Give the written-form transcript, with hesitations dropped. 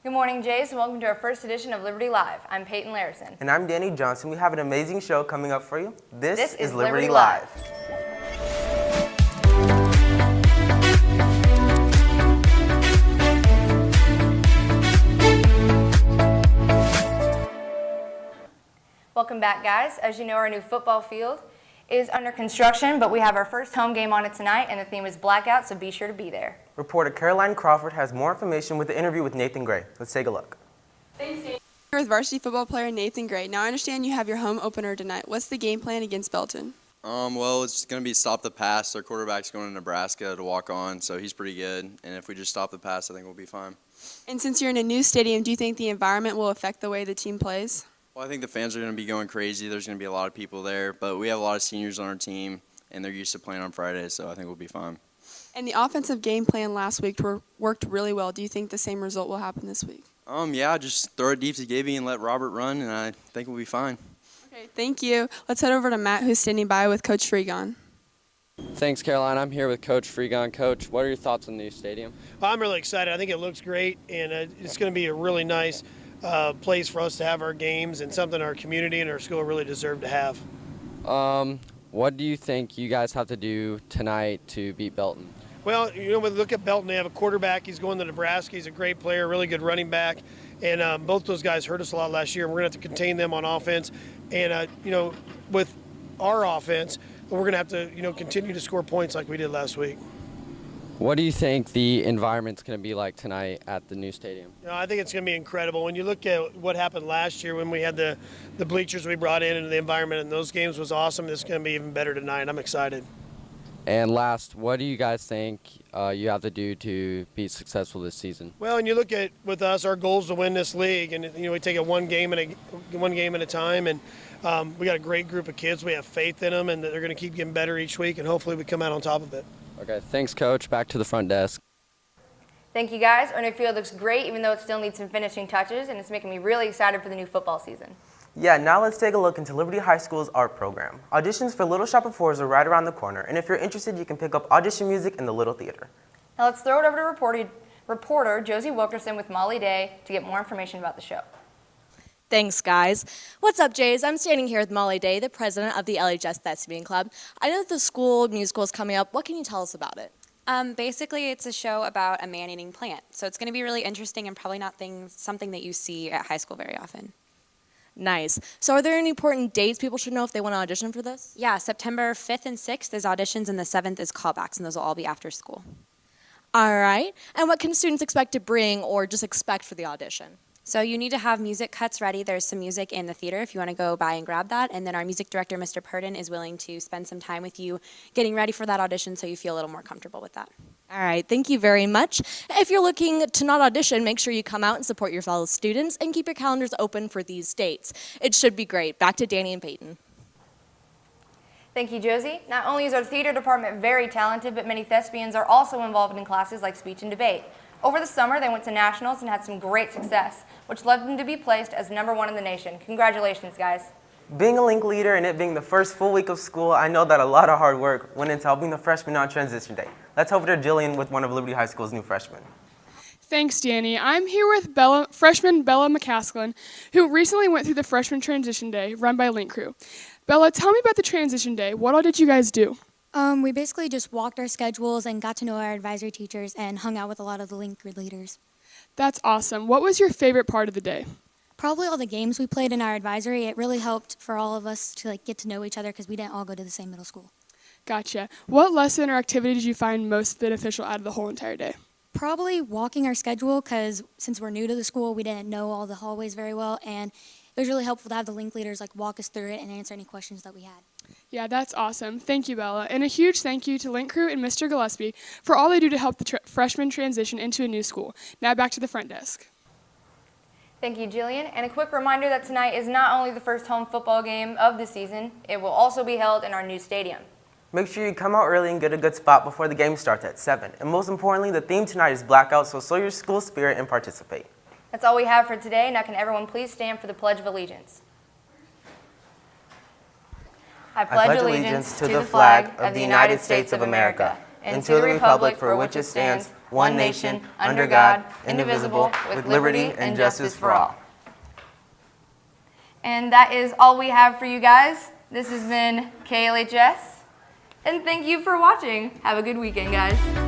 Good morning, Jays, and welcome to our first edition of Liberty Live. I'm Peyton Larison. And I'm Danny Johnson. We have an amazing show coming up for you. This is Liberty Live. Welcome back, guys. As you know, our new football field is under construction, but we have our first home game on it tonight, and the theme is Blackout, so be sure to be there. Reporter Caroline Crawford has more information with the interview with Nathan Gray. Let's take a look. Thanks, Nathan. Here with varsity football player Nathan Gray. Now I understand you have your home opener tonight. What's the game plan against Belton? Well, it's just going to be stop the pass. Their quarterback's going to Nebraska to walk on, so he's pretty good. And if we just stop the pass, I think we'll be fine. And since you're in a new stadium, do you think the environment will affect the way the team plays? Well, I think the fans are going to be going crazy. There's going to be a lot of people there, but we have a lot of seniors on our team, and they're used to playing on Fridays, so I think we'll be fine. And the offensive game plan last week worked really well. Do you think the same result will happen this week? Yeah, just throw it deep to Gibby and let Robert run, and I think we'll be fine. Okay, thank you. Let's head over to Matt, who's standing by with Coach Freegon. Thanks, Caroline. I'm here with Coach Freegon. Coach, what are your thoughts on the new stadium? I'm really excited. I think it looks great, and it's going to be a really nice place for us to have our games and something our community and our school really deserve to have. What do you think you guys have to do tonight to beat Belton? Well, when we look at Belton, they have a quarterback. He's going to Nebraska. He's a great player, really good running back. And both those guys hurt us a lot last year. We're going to have to contain them on offense. And, with our offense, we're going to have to, continue to score points like we did last week. What do you think the environment's going to be like tonight at the new stadium? I think it's going to be incredible. When you look at what happened last year when we had the bleachers we brought in and the environment in those games was awesome, it's going to be even better tonight. I'm excited. And last, what do you guys think you have to do to be successful this season? Well, when you look at with us, our goal is to win this league, and we take it one game at a time. And we got a great group of kids. We have faith in them, and they're going to keep getting better each week. And hopefully, we come out on top of it. Okay, thanks, Coach. Back to the front desk. Thank you, guys. Our new field looks great, even though it still needs some finishing touches, and it's making me really excited for the new football season. Yeah, now let's take a look into Liberty High School's art program. Auditions for Little Shop of Horrors are right around the corner, and if you're interested, you can pick up audition music in the Little Theater. Now let's throw it over to reporter Josie Wilkerson with Molly Day to get more information about the show. Thanks, guys. What's up, Jays? I'm standing here with Molly Day, the president of the KLHS Thespian Club. I know that the school musical is coming up. What can you tell us about it? Basically, it's a show about a man-eating plant. So it's going to be really interesting and probably not something that you see at high school very often. Nice. So are there any important dates people should know if they want to audition for this? Yeah, September 5th and 6th is auditions, and the 7th is callbacks, and those will all be after school. All right. And what can students expect to bring or just expect for the audition? So you need to have music cuts ready. There's some music in the theater if you want to go by and grab that. And then our music director, Mr. Purdon, is willing to spend some time with you getting ready for that audition so you feel a little more comfortable with that. All right, thank you very much. If you're looking to not audition, make sure you come out and support your fellow students and keep your calendars open for these dates. It should be great. Back to Danny and Peyton. Thank you, Josie. Not only is our theater department very talented, but many thespians are also involved in classes like speech and debate. Over the summer, they went to nationals and had some great success, which led them to be placed as #1 in the nation. Congratulations, guys. Being a link leader and it being the first full week of school, I know that a lot of hard work went into helping the freshmen on transition day. Let's over to Jillian with one of Liberty High School's new freshmen. Thanks, Danny. I'm here with freshman Bella McCaskillin, who recently went through the freshman transition day run by Link Crew. Bella, tell me about the transition day. What all did you guys do? We basically just walked our schedules and got to know our advisory teachers and hung out with a lot of the Link leaders. That's awesome. What was your favorite part of the day? Probably all the games we played in our advisory. It really helped for all of us to get to know each other because we didn't all go to the same middle school. Gotcha. What lesson or activity did you find most beneficial out of the whole entire day? Probably walking our schedule because since we're new to the school, we didn't know all the hallways very well, and it was really helpful to have the Link leaders walk us through it and answer any questions that we had. Yeah, that's awesome. Thank you, Bella. And a huge thank you to Link Crew and Mr. Gillespie for all they do to help the freshmen transition into a new school. Now back to the front desk. Thank you, Jillian. And a quick reminder that tonight is not only the first home football game of the season, it will also be held in our new stadium. Make sure you come out early and get a good spot before the game starts at 7. And most importantly, the theme tonight is Blackout, so show your school spirit and participate. That's all we have for today. Now can everyone please stand for the Pledge of Allegiance. I pledge allegiance to the flag of the United States of America and to the republic for which it stands, one nation, under God, indivisible, with liberty and justice for all. And that is all we have for you guys. This has been KLHS, and thank you for watching. Have a good weekend, guys.